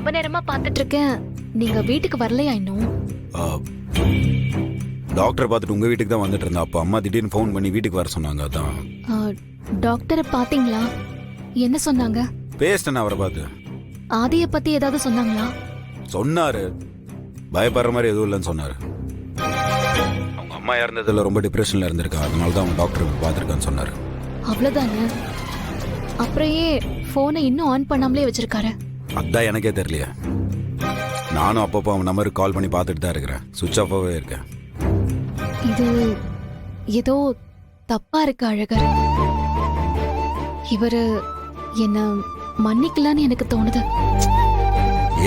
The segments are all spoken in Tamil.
ரொம்ப நேரமா பாத்துட்டு இருக்கேன். நீங்க வீட்டுக்கு வரலையா இன்னும்? டாக்டரை பார்த்துட்டு உங்க வீட்டுக்கு தான் வந்துட்டு இருந்தா. அப்போ அம்மா திடீர்னு ஃபோன் பண்ணி வீட்டுக்கு வர சொன்னாங்க. அதான். டாக்டரை பாத்தீங்களா? என்ன சொன்னாங்க? பேசிட்டேன் அவரை பார்த்து. ஆதிய பத்தி ஏதாவது சொன்னாங்களா? சொன்னாரு, பயப்படுற மாதிரி எதுவும் இல்லைன்னு சொன்னாரு. அவங்க அம்மா இறந்ததுல ரொம்ப டிப்ரெஷன்ல இருந்திருக்கா, அதனால தான் அவங்க டாக்டர் பார்த்துருக்கான்னு சொன்னாரு. அவ்வளவுதானே? அப்புறம் ஏன் போனை இன்னும் ஆன் பண்ணாமலே வச்சிருக்காரு? அதான் எனக்கே தெரியலையே. நானும் அப்பப்போ அவன் நம்பருக்கு கால் பண்ணி பார்த்துட்டு தான் இருக்கிறேன். சுவிட்ச் ஆஃபாகவே இருக்கேன். இது ஏதோ தப்பா இருக்கு அழகர். இவரு என்ன மன்னிக்கலான்னு எனக்கு தோணுது.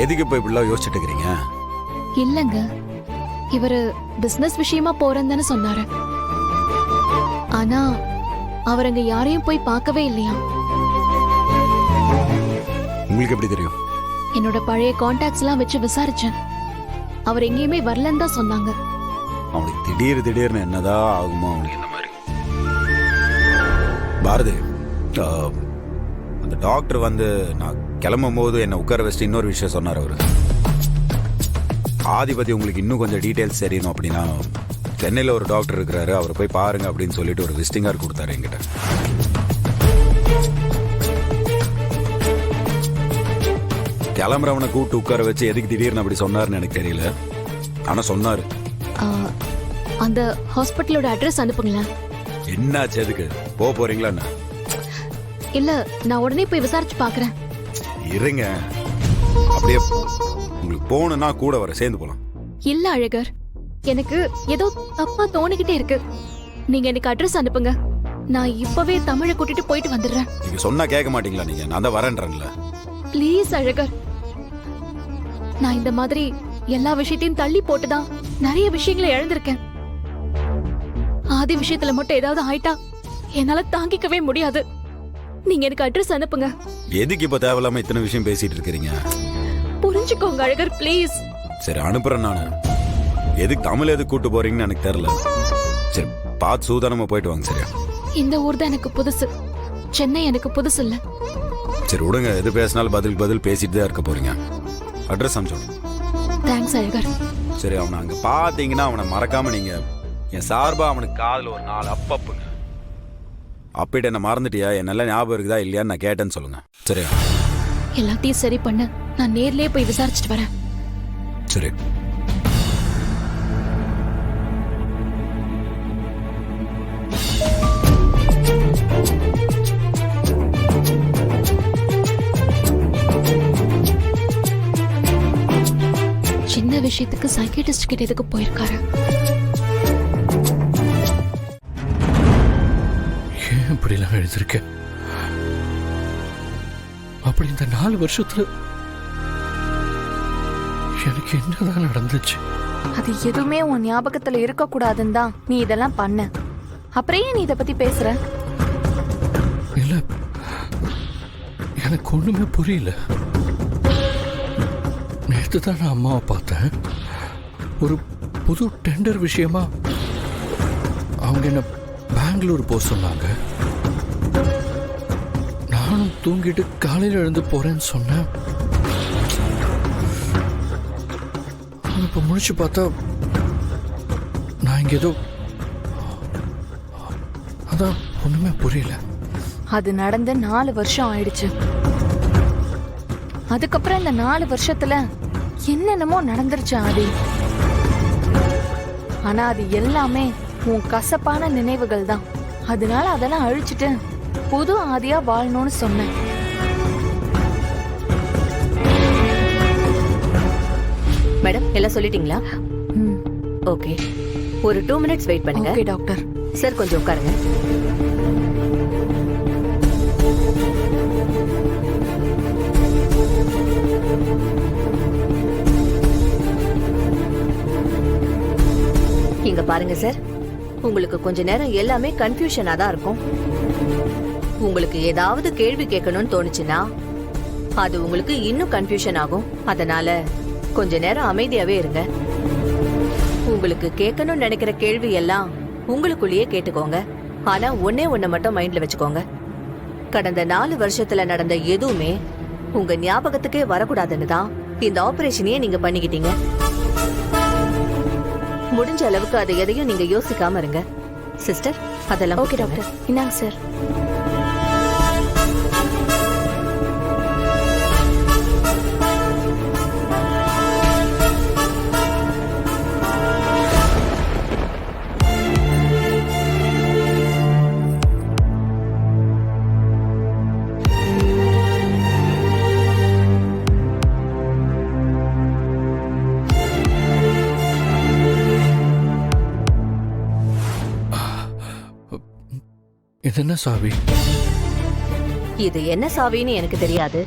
எதுக்கு இப்போ இப்படிலாம் யோசிச்சுட்டு இருக்கிறீங்க? இல்லங்க, இவரு பிசினஸ் விஷயமா போறேன்னு சொன்னாரு. ஆனா அவர் அங்க யாரையும் போய் பார்க்கவே இல்லையா? உங்களுக்கு எப்படி தெரியும்? என்னோட பழைய கான்டாக்ட்ஸ் எல்லாம் வச்சு விசாரிச்சேன். அவர் எங்கேயுமே வரலன்னு தான் சொன்னாங்க. அவனுக்கு திடீர்னு என்னதான் ஆகுமோ அவனுக்கு. இந்த மாதிரி பாரதி, அந்த டாக்டர் வந்து நான் கிளம்பும் போது என்னை உட்கார வச்சுட்டு இன்னொரு விஷயம் சொன்னார். அவரு ஆதிபதி உங்களுக்கு இன்னும் கொஞ்சம் டீட்டெயில்ஸ் தெரியணும் அப்படின்னா சென்னையில் ஒரு டாக்டர் இருக்கிறாரு, அவரை போய் பாருங்க அப்படின்னு சொல்லிட்டு ஒரு விசிட்டிங் கார்டு கொடுத்தாரு என்கிட்ட. கிளம்புறவனை கூப்பிட்டு உட்கார வச்சு எதுக்கு திடீர்னு அப்படி சொன்னாருன்னு எனக்கு தெரியல. ஆனா சொன்னாரு. அந்த ஹாஸ்பிட்டலோட அட்ரஸ் அனுப்புங்களேன். என்னாச்சு? எதுக்கு போறீங்களா? என்ன இல்ல, நான் உடனே போய் விசாரிச்சு பாக்குறேன். இருங்க, அப்படியே உங்களுக்கு போகணும்னா கூட வர, சேர்ந்து போலாம். இல்ல அழகர், எனக்கு ஏதோ தப்பா தோணிக்கிட்டே இருக்கு. நீங்க எனக்கு அட்ரஸ் அனுப்புங்க. நான் இப்பவே தமிழை கூட்டிட்டு போயிட்டு வந்துடுறேன். நீங்க சொன்னா கேட்க மாட்டீங்களா? நீங்க நான் தான் வரேன்றேன்ல. ப்ளீஸ் அழகர், நான் இந்த மாதிரி எல்லா விஷயத்தையும் தள்ளி போட்டுதான் நிறைய விஷயங்களை இழந்திருக்கேன். ஆதி விஷயத்துல மட்டும் ஏதாவது ஆயிட்டா என்னால தாங்கிக்கவே முடியாது. நீங்க எனக்கு அட்ரஸ் அனுப்புங்க. எதுக்கு இப்ப தேவையில்லாம இத்தனை விஷயம் பேசிட்டு இருக்கீங்க? புரிஞ்சுக்கோங்க அழகர், ப்ளீஸ். சரி, அனுப்புறேன் நானு. எதுக்கு தமிழ் எதுக்கு கூட்டு போறீங்கன்னு எனக்கு தெரியல. சரி, பார்த்து சூதானமா போயிட்டு வாங்க. சரியா? இந்த ஊர் தான் எனக்கு புதுசு, சென்னை எனக்கு புதுசு இல்ல. சரி விடுங்க, எது பேசினாலும் பதில் பேசிட்டு தான் இருக்க போறீங்க. அட்ரஸ் அனுப்பிச்சு. தேங்க்ஸ் அழகர். சரி, அவனை அங்க பாத்தீங்கன்னா அவனை மறக்காம நீங்க என் சார்பா அவனுக்கு காதுல ஒரு 4 அப்பப்புங்க. அப்பிட்டு என்ன மறந்துட்டியா, என்னெல்லாம் ஞாபகம் இருக்குதா இல்லையான்னு நான் கேட்டேன்னு சொல்லுங்க. சரியா? எல்லாத்தையும் சரி பண்ண நான் நேர்லயே போய் விசாரிச்சுட்டு வரேன். சரி. சின்ன விஷயத்துக்கு சைக்கியாட்ரிஸ்ட் கிட்ட எதுக்கு போயிருக்காரு? ஏன் இப்படிலாம் எழுதிருக்க? அப்படி இந்த 4 வருஷத்துல எனக்கு என்னதான் நடந்துச்சு? அது எதுவுமே உன் ஞாபகத்துல இருக்க கூடாதுன்னு தான் நீ இதெல்லாம் பண்ண. அப்புறம் ஏன் நீ இத பத்தி பேசுற? இல்ல, எனக்கு ஒண்ணுமே புரியல. நேற்று தான் நான் அம்மாவை பார்த்தேன். ஒரு புது டெண்டர் விஷயமா அவங்க என்ன பெங்களூர் போக சொன்னாங்க. நானும் தூங்கிட்டு காலையில் எழுந்து போறேன்னு சொன்னேன். இப்ப முடிச்சு பார்த்தா நான் இங்க ஏதோ, அதான் ஒண்ணுமே புரியல. அது நடந்து 4 வருஷம் ஆயிடுச்சு. அதுக்கப்புறம் இந்த 4 வருஷத்துல என்னென்னமோ நடந்துருச்சு ஆதி. ஆனா அது எல்லாமே உன் கசப்பான நினைவுகள் தான். அதனால அதெல்லாம் அழிச்சிட்டு புது ஆதியா வாழணும்னு சொன்னேன். மேடம், எல்லாம் சொல்லிட்டீங்களா? ஓகே, ஒரு 2 மினிட்ஸ் வெயிட் பண்ணுங்க. Okay doctor. சார் கொஞ்சம் உட்காருங்க. இங்க பாருங்க சார், உங்களுக்கு கொஞ்ச நேரம் எல்லாமே கன்ஃபியூஷனா தான் இருக்கும். உங்களுக்கு ஏதாவது கேள்வி கேட்கணும்னு தோணுச்சுன்னா அது உங்களுக்கு இன்னும் கன்ஃபியூஷன் ஆகும். அதனால கொஞ்ச நேரம் அமைதியாவே இருங்க. உங்களுக்கு கேட்கணும்னு நினைக்கிற கேள்வி எல்லாம் உங்களுக்குள்ளேயே கேட்டுக்கோங்க. ஆனா ஒண்ணு மட்டும் மைண்ட்ல வச்சுக்கோங்க. கடந்த 4 வருஷத்துல நடந்த எதுவுமே உங்க ஞாபகத்துக்கே வரக்கூடாதுன்னு தான் இந்த ஆபரேஷனையே நீங்க பண்ணிக்கிட்டீங்க. முடிஞ்ச அளவுக்கு அதை எதையும் நீங்க யோசிக்காம இருங்க. சிஸ்டர், அதெல்லாம் ஓகே டாக்டர். இந்தாங்க சார். இது என்ன சாவி? இது என்ன சாவின்னு எனக்கு தெரியாது.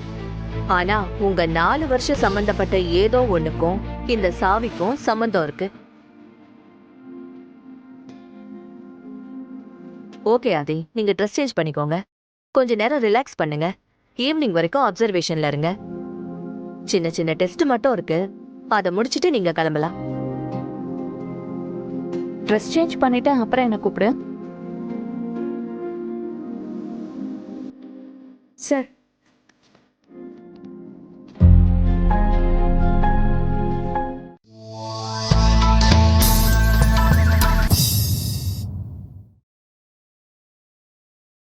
ஆனா உங்க 4 வருஷம் சம்பந்தப்பட்ட ஏதோ ஒண்ணுக்கும் இந்த சாவிக்கும் சம்பந்தம் இருக்கு. ஓகே ஆதி, நீங்க ட்ரெஸ் சேஞ்ச் பண்ணிக்கோங்க. கொஞ்ச நேரம் ரிலாக்ஸ் பண்ணுங்க. ஈவினிங் வரைக்கும் அப்சர்வேஷன்ல இருங்க. சின்ன சின்ன டெஸ்ட் மட்டும் இருக்கு, அதை முடிச்சிட்டு நீங்க கிளம்பலாம். ட்ரெஸ் சேஞ்ச் பண்ணிட்டு அப்புறம் என்ன கூப்பிடு. சார்